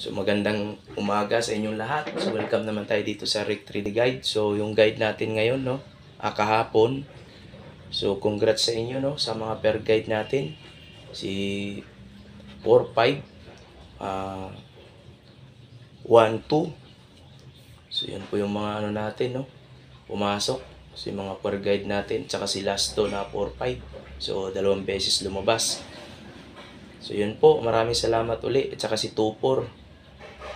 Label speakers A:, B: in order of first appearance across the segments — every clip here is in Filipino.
A: So magandang umaga sa inyong lahat. So welcome naman tayo dito sa Rick 3D Guide. So yung guide natin ngayon, no, kahapon. So congrats sa inyo, no, sa mga per guide natin. Si 4-5 1-2. So yun po yung mga ano natin, no, pumasok. So yung mga per guide natin, tsaka si Lasto na 4-5. So 2 beses lumabas. So yun po, maraming salamat uli. At saka si 2-4,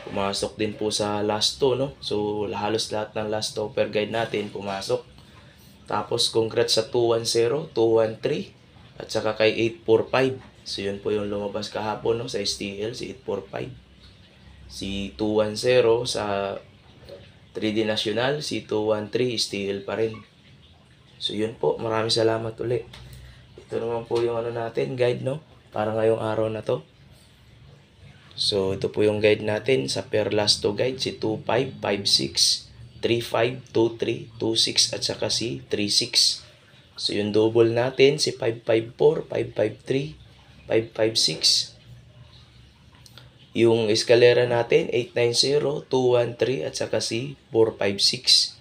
A: pumasok din po sa last 2, no? So halos lahat ng last 2 per guide natin pumasok. Tapos congrats sa 210, 213, at saka kay 845. So yun po yung lumabas kahapon, no, sa STL, si 845. Si 210 sa 3D National, si 213 STL pa rin. So yun po, maraming salamat uli. Ito naman po yung ano natin, guide, no, para ngayong araw na to. So, ito po yung guide natin sa per last 2 guide, si 25, 56, 35, 23, 26, at saka si 36. So, yung double natin, si 554, 553, 556. Yung eskalera natin, 890, 213, at saka si 456.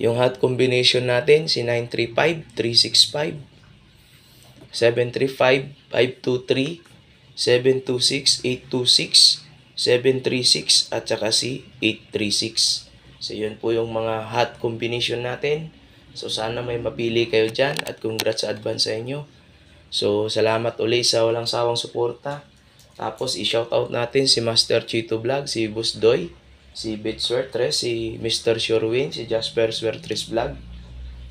A: Yung hot combination natin, si 935, 365, 735, 523, 726, 826, 736, at saka si 836. So, yun po yung mga hot combination natin. So, sana may mapili kayo dyan at congrats sa advance sa inyo. So, salamat uli sa walang sawang suporta. Tapos, i-shoutout natin si Master Chito Vlog, si Boss Doy, si Bit Swertres, si Mr. Shorewin, si Jasper Swertres Vlog,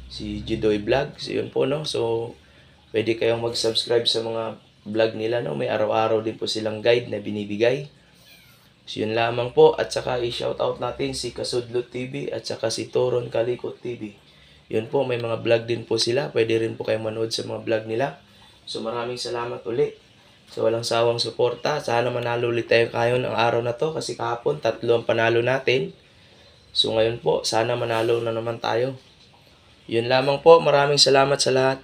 A: si Jidoy Vlog. So, yun po, no? So, pwede kayong mag-subscribe sa mga vlog nila, no? May araw-araw din po silang guide na binibigay. So yun lamang po. At saka i-shoutout natin si Kasudlot TV at saka si Toron Kalikot TV. Yun po, may mga vlog din po sila. Pwede rin po kayong manood sa mga vlog nila. So maraming salamat uli sa walang sawang suporta. Sana manalo ulit tayo kayo ng araw na to, kasi kahapon 3 ang panalo natin. So ngayon po, sana manalo na naman tayo. Yun lamang po. Maraming salamat sa lahat.